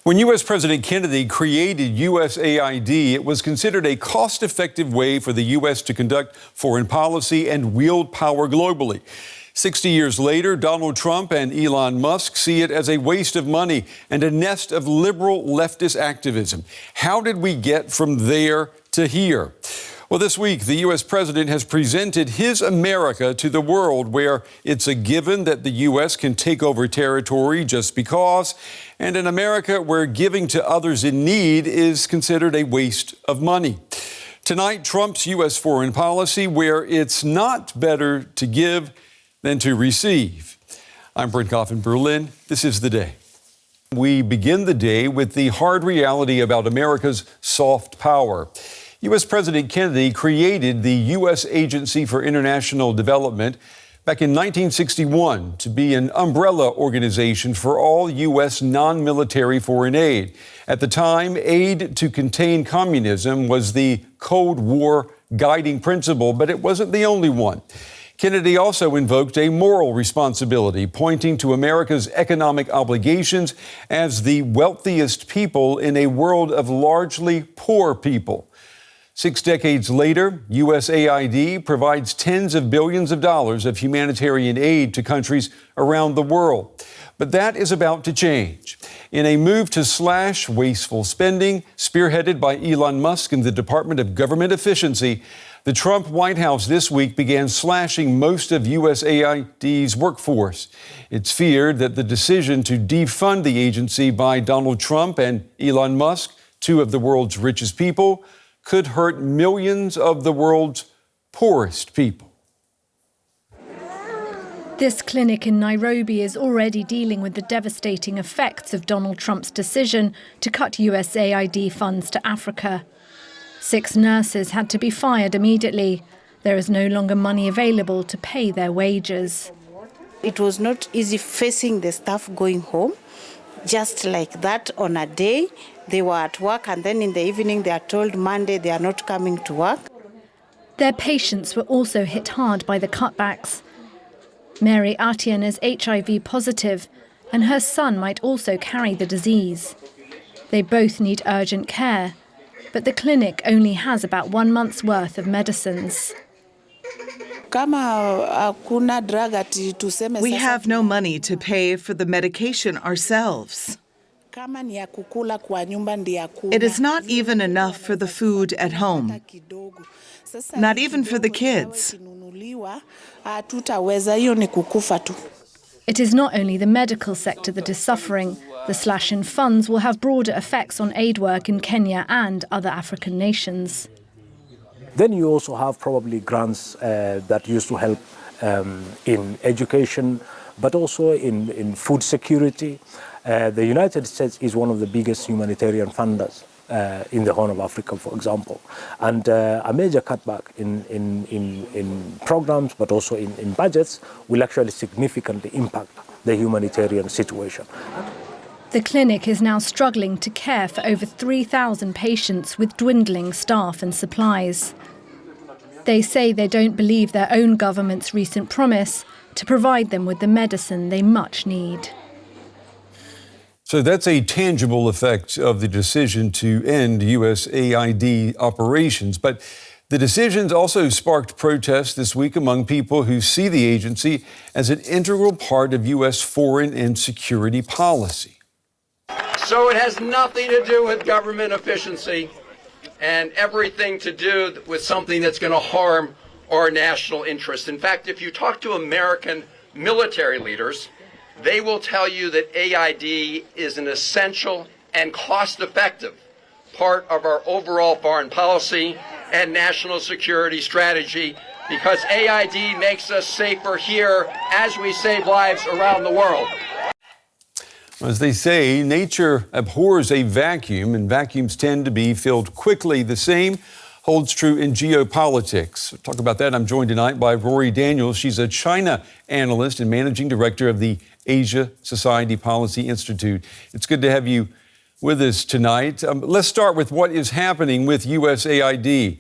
When U.S. President Kennedy created USAID, it was considered a cost-effective way for the U.S. to conduct foreign policy and wield power globally. 60 years later, Donald Trump and Elon Musk see it as a waste of money and a nest of liberal leftist activism. How did we get from there to here? Well, this week, the U.S. president has presented his America to the world, where it's a given that the U.S. can take over territory just because, and an America where giving to others in need is considered a waste of money. Tonight, Trump's U.S. foreign policy, where it's not better to give than to receive. I'm Brent Goff in Berlin. This is The Day. We begin the day with the hard reality about America's soft power. U.S. President Kennedy created the U.S. Agency for International Development back in 1961 to be an umbrella organization for all U.S. non-military foreign aid. At the time, aid to contain communism was the Cold War guiding principle, but it wasn't the only one. Kennedy also invoked a moral responsibility, pointing to America's economic obligations as the wealthiest people in a world of largely poor people. 6 decades later, USAID provides tens of billions of dollars of humanitarian aid to countries around the world. But that is about to change. In a move to slash wasteful spending, spearheaded by Elon Musk and the Department of Government Efficiency, the Trump White House this week began slashing most of USAID's workforce. It's feared that the decision to defund the agency by Donald Trump and Elon Musk, two of the world's richest people, could hurt millions of the world's poorest people. This clinic in Nairobi is already dealing with the devastating effects of Donald Trump's decision to cut USAID funds to Africa. 6 nurses had to be fired immediately. There is no longer money available to pay their wages. It was not easy facing the staff going home. Just like that, on a day, they were at work, and then in the evening they are told Monday they are not coming to work. Their patients were also hit hard by the cutbacks. Mary Atian is HIV positive, and her son might also carry the disease. They both need urgent care, but the clinic only has about 1 month's worth of medicines. We have no money to pay for the medication ourselves. It is not even enough for the food at home, not even for the kids. It is not only the medical sector that is suffering. The slash in funds will have broader effects on aid work in Kenya and other African nations. Then you also have probably grants that used to help in education, but also in food security. The United States is one of the biggest humanitarian funders in the Horn of Africa, for example. And a major cutback in programs, but also in budgets, will actually significantly impact the humanitarian situation. The clinic is now struggling to care for over 3,000 patients with dwindling staff and supplies. They say they don't believe their own government's recent promise to provide them with the medicine they much need. So that's a tangible effect of the decision to end USAID operations. But the decisions also sparked protests this week among people who see the agency as an integral part of U.S. foreign and security policy. So it has nothing to do with government efficiency and everything to do with something that's going to harm our national interests. In fact, if you talk to American military leaders, they will tell you that AID is an essential and cost-effective part of our overall foreign policy and national security strategy, because AID makes us safer here as we save lives around the world. As they say, nature abhors a vacuum, and vacuums tend to be filled quickly. The same holds true in geopolitics. To talk about that, I'm joined tonight by Rorry. She's a China analyst and managing director of the Asia Society Policy Institute. It's good to have you with us tonight. Let's start with what is happening with USAID.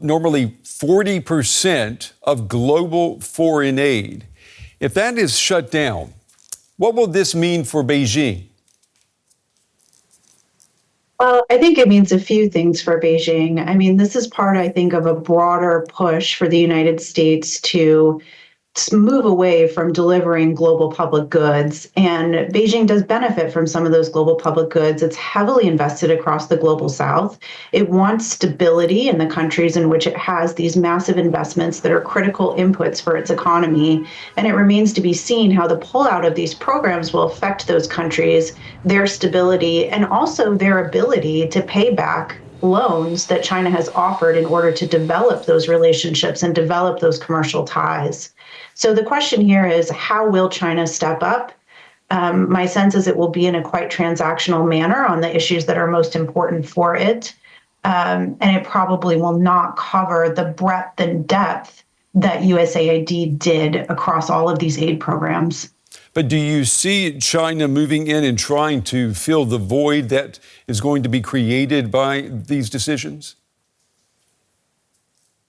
Normally 40% of global foreign aid. If that is shut down, what will this mean for Beijing? Well, I think it means a few things for Beijing. I mean, this is part, I think, of a broader push for the United States to move away from delivering global public goods. And Beijing does benefit from some of those global public goods. It's heavily invested across the global south. It wants stability in the countries in which it has these massive investments that are critical inputs for its economy. And it remains to be seen how the pullout of these programs will affect those countries, their stability, and also their ability to pay back loans that China has offered in order to develop those relationships and develop those commercial ties. So the question here is, how will China step up? My sense is it will be in a quite transactional manner on the issues that are most important for it. And it probably will not cover the breadth and depth that USAID did across all of these aid programs. But do you see China moving in and trying to fill the void that is going to be created by these decisions?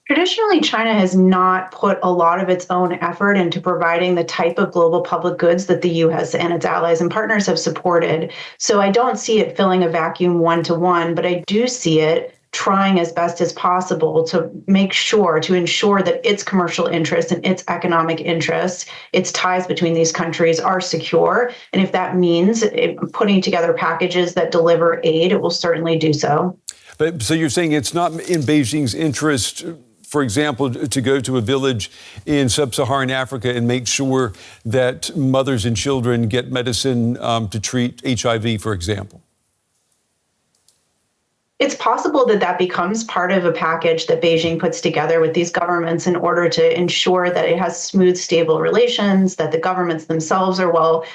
Traditionally, China has not put a lot of its own effort into providing the type of global public goods that the U.S. and its allies and partners have supported. So I don't see it filling a vacuum one-to-one, but I do see it trying as best as possible to ensure that its commercial interests and its economic interests, its ties between these countries are secure. And if that means putting together packages that deliver aid, it will certainly do so. But so you're saying it's not in Beijing's interest, for example, to go to a village in sub-Saharan Africa and make sure that mothers and children get medicine to treat HIV, for example? It's possible that that becomes part of a package that Beijing puts together with these governments in order to ensure that it has smooth, stable relations, that the governments themselves are well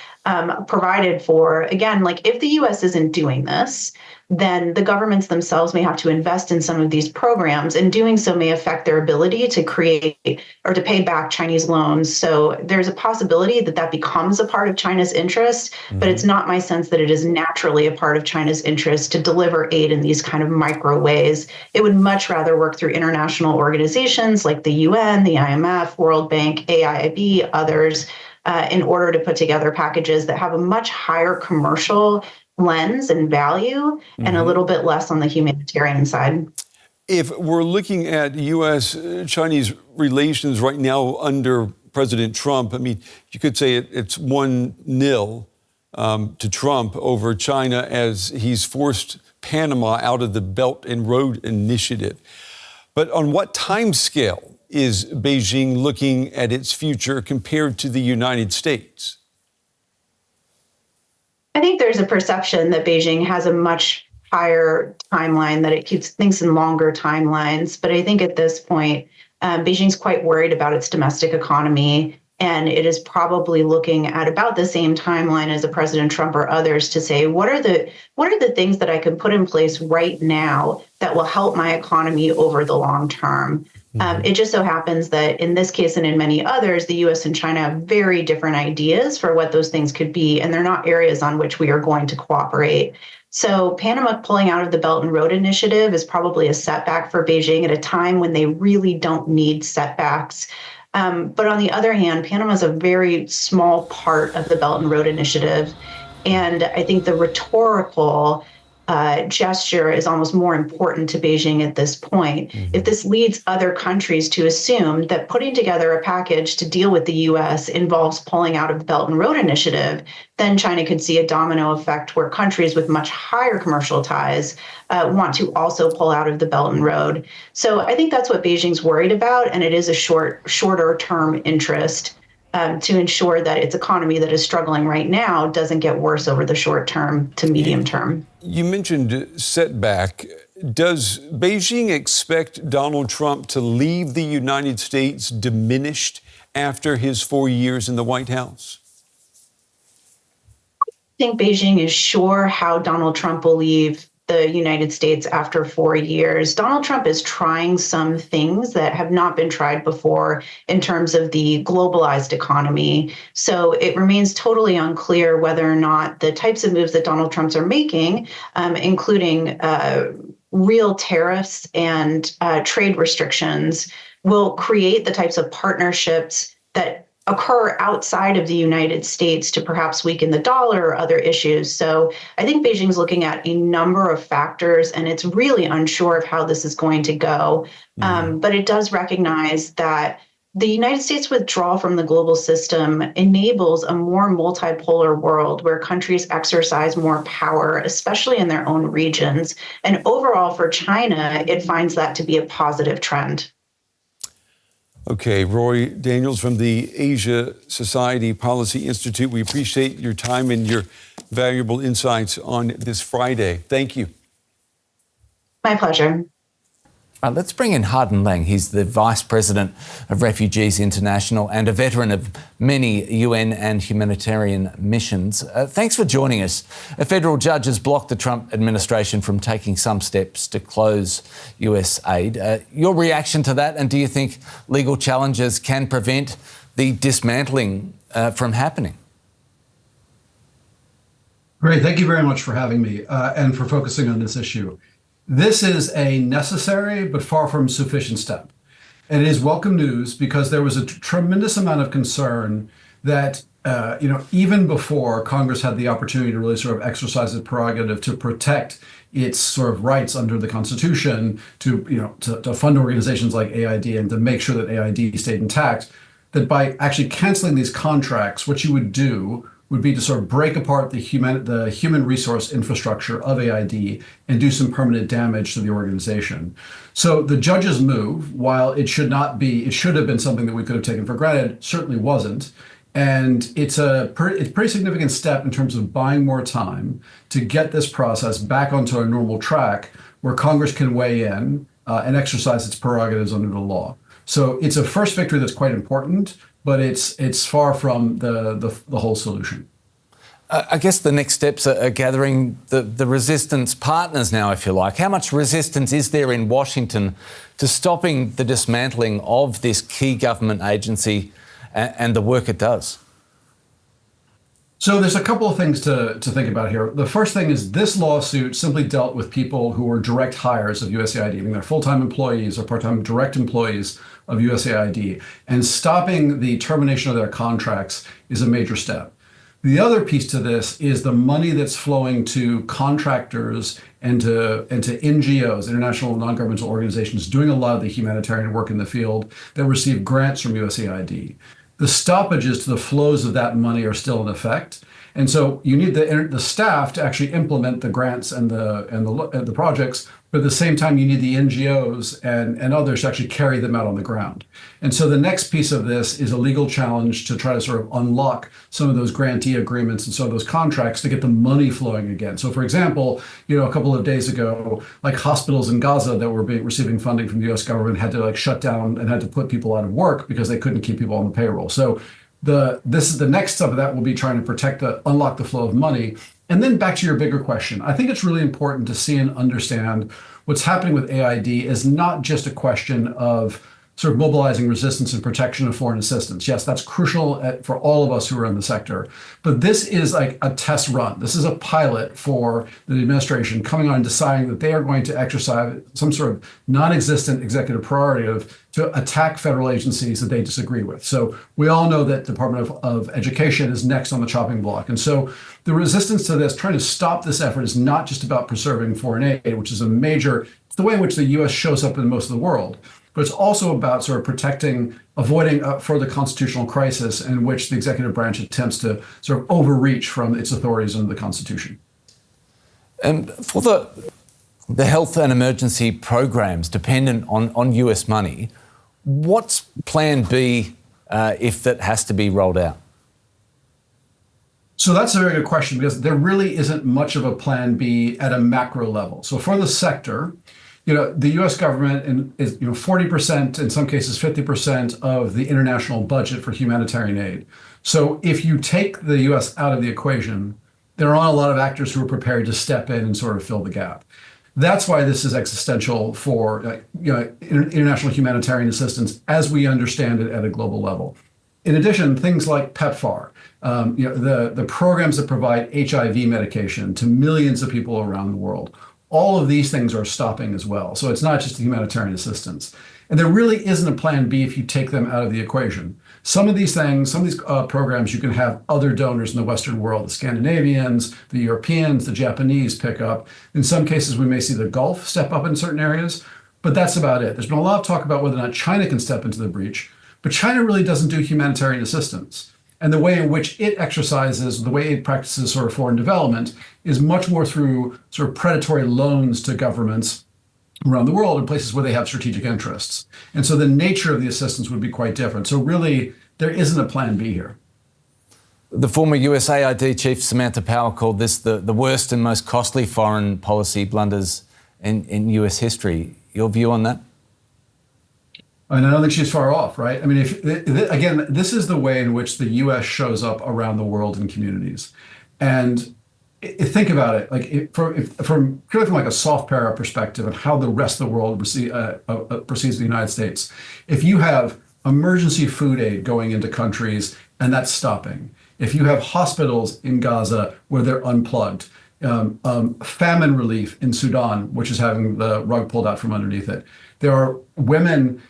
provided for. Again, like if the U.S. isn't doing this, then the governments themselves may have to invest in some of these programs, and doing so may affect their ability to create or to pay back Chinese loans. So there's a possibility that that becomes a part of China's interest, but it's not my sense that it is naturally a part of China's interest to deliver aid in these kind of micro ways. It would much rather work through international organizations like the UN, the IMF, World Bank, AIIB, others, in order to put together packages that have a much higher commercial lens and value and a little bit less on the humanitarian side. If we're looking at U.S.-Chinese relations right now under President Trump, I mean, you could say it's 1-0 to Trump over China as he's forced Panama out of the Belt and Road Initiative. But on what time scale is Beijing looking at its future compared to the United States? I think there's a perception that Beijing has a much higher timeline, that it keeps things in longer timelines. But I think at this point, Beijing's quite worried about its domestic economy, and it is probably looking at about the same timeline as a President Trump or others to say, what are the things that I can put in place right now that will help my economy over the long term? It just so happens that in this case and in many others, the U.S. and China have very different ideas for what those things could be, and they're not areas on which we are going to cooperate. So Panama pulling out of the Belt and Road Initiative is probably a setback for Beijing at a time when they really don't need setbacks. But on the other hand, Panama is a very small part of the Belt and Road Initiative, and I think the rhetorical gesture is almost more important to Beijing at this point. If this leads other countries to assume that putting together a package to deal with the U.S. involves pulling out of the Belt and Road Initiative, then China could see a domino effect where countries with much higher commercial ties want to also pull out of the Belt and Road. So I think that's what Beijing's worried about, and it is a shorter term interest to ensure that its economy that is struggling right now doesn't get worse over the short term to medium term. You mentioned setback. Does Beijing expect Donald Trump to leave the United States diminished after his 4 years in the White House? I think Beijing is sure how Donald Trump will leave the United States after 4 years. Donald Trump is trying some things that have not been tried before in terms of the globalized economy. So it remains totally unclear whether or not the types of moves that Donald Trump's are making, including real tariffs and trade restrictions, will create the types of partnerships that occur outside of the United States to perhaps weaken the dollar or other issues. So I think Beijing's looking at a number of factors, and it's really unsure of how this is going to go. But it does recognize that the United States withdrawal from the global system enables a more multipolar world where countries exercise more power, especially in their own regions. And overall, for China, it finds that to be a positive trend. Okay, Rorry Daniels from the Asia Society Policy Institute. We appreciate your time and your valuable insights on this Friday. Thank you. My pleasure. Let's bring in Hardin. He's the Vice President of Refugees International and a veteran of many UN and humanitarian missions. Thanks for joining us. A federal judge has blocked the Trump administration from taking some steps to close USAID. Your reaction to that, and do you think legal challenges can prevent the dismantling from happening? Great. Thank you very much for having me and for focusing on this issue. This is a necessary but far from sufficient step. And it is welcome news because there was a tremendous amount of concern that, even before Congress had the opportunity to really sort of exercise its prerogative to protect its sort of rights under the Constitution to fund organizations like AID and to make sure that AID stayed intact, that by actually canceling these contracts, what you would do would be to sort of break apart the human resource infrastructure of AID and do some permanent damage to the organization. So the judge's move, while it should have been something that we could have taken for granted, certainly wasn't. And it's a pretty significant step in terms of buying more time to get this process back onto a normal track where Congress can weigh in and exercise its prerogatives under the law. So it's a first victory that's quite important, but it's far from the whole solution. I guess the next steps are gathering the resistance partners now, if you like. How much resistance is there in Washington to stopping the dismantling of this key government agency and the work it does? So there's a couple of things to think about here. The first thing is this lawsuit simply dealt with people who were direct hires of USAID, meaning they're full-time employees or part-time direct employees of USAID, and stopping the termination of their contracts is a major step. The other piece to this is the money that's flowing to contractors and to NGOs, international non-governmental organizations, doing a lot of the humanitarian work in the field that receive grants from USAID. The stoppages to the flows of that money are still in effect. And so you need the staff to actually implement the grants and the projects, but at the same time, you need the NGOs and others to actually carry them out on the ground. And so the next piece of this is a legal challenge to try to sort of unlock some of those grantee agreements and some of those contracts to get the money flowing again. So for example, a couple of days ago, like hospitals in Gaza that were receiving funding from the US government had to shut down and had to put people out of work because they couldn't keep people on the payroll. So the next step of that will be trying to unlock the flow of money. And then back to your bigger question, I think it's really important to see and understand what's happening with AID is not just a question of sort of mobilizing resistance and protection of foreign assistance. Yes, that's crucial for all of us who are in the sector. But this is like a test run. This is a pilot for the administration coming on and deciding that they are going to exercise some sort of non-existent executive prerogative to attack federal agencies that they disagree with. So we all know that the Department of Education is next on the chopping block. And so the resistance to this, trying to stop this effort, is not just about preserving foreign aid, which is it's the way in which the U.S. shows up in most of the world. But it's also about sort of avoiding a further constitutional crisis in which the executive branch attempts to sort of overreach from its authorities under the Constitution. And for the health and emergency programs dependent on US money, what's plan B if that has to be rolled out? So that's a very good question because there really isn't much of a plan B at a macro level. So for the sector, the U.S. government is 40%, in some cases 50% of the international budget for humanitarian aid. So if you take the U.S. out of the equation, there aren't a lot of actors who are prepared to step in and sort of fill the gap. That's why this is existential for international humanitarian assistance as we understand it at a global level. In addition, things like PEPFAR, the programs that provide HIV medication to millions of people around the world, all of these things are stopping as well. So it's not just humanitarian assistance. And there really isn't a plan B if you take them out of the equation. Some of these things, some of these programs, you can have other donors in the Western world, the Scandinavians, the Europeans, the Japanese pick up. In some cases, we may see the Gulf step up in certain areas, but that's about it. There's been a lot of talk about whether or not China can step into the breach, but China really doesn't do humanitarian assistance. And the way in which it exercises, the way it practices sort of foreign development is much more through sort of predatory loans to governments around the world in places where they have strategic interests. And so the nature of the assistance would be quite different. So really, there isn't a plan B here. The former USAID chief Samantha Power called this the worst and most costly foreign policy blunders in US history. Your view on that? And I don't think she's far off, right? I mean, again, this is the way in which the U.S. shows up around the world in communities. And think about it, like from purely from like a soft power perspective and how the rest of the world perceives the United States. If you have emergency food aid going into countries and that's stopping, if you have hospitals in Gaza where they're unplugged, famine relief in Sudan, which is having the rug pulled out from underneath it, there are women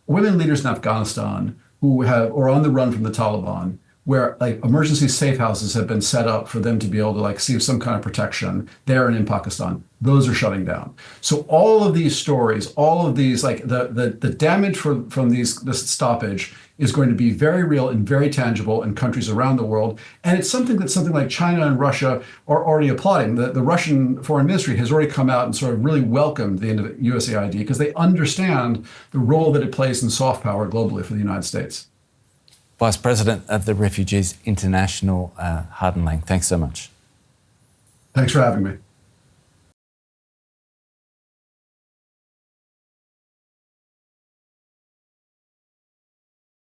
leaders in Afghanistan who are on the run from the Taliban, where like emergency safe houses have been set up for them to be able to like see some kind of protection there and in Pakistan. Those are shutting down. So all of these stories, all of these like the damage from this stoppage is going to be very real and very tangible in countries around the world. And it's something that something like China and Russia are already applauding. The Russian foreign ministry has already come out and sort of really welcomed the end of USAID because they understand the role that it plays in soft power globally for the United States. Vice President of the Refugees International, Hardin Lang, thanks so much. Thanks for having me.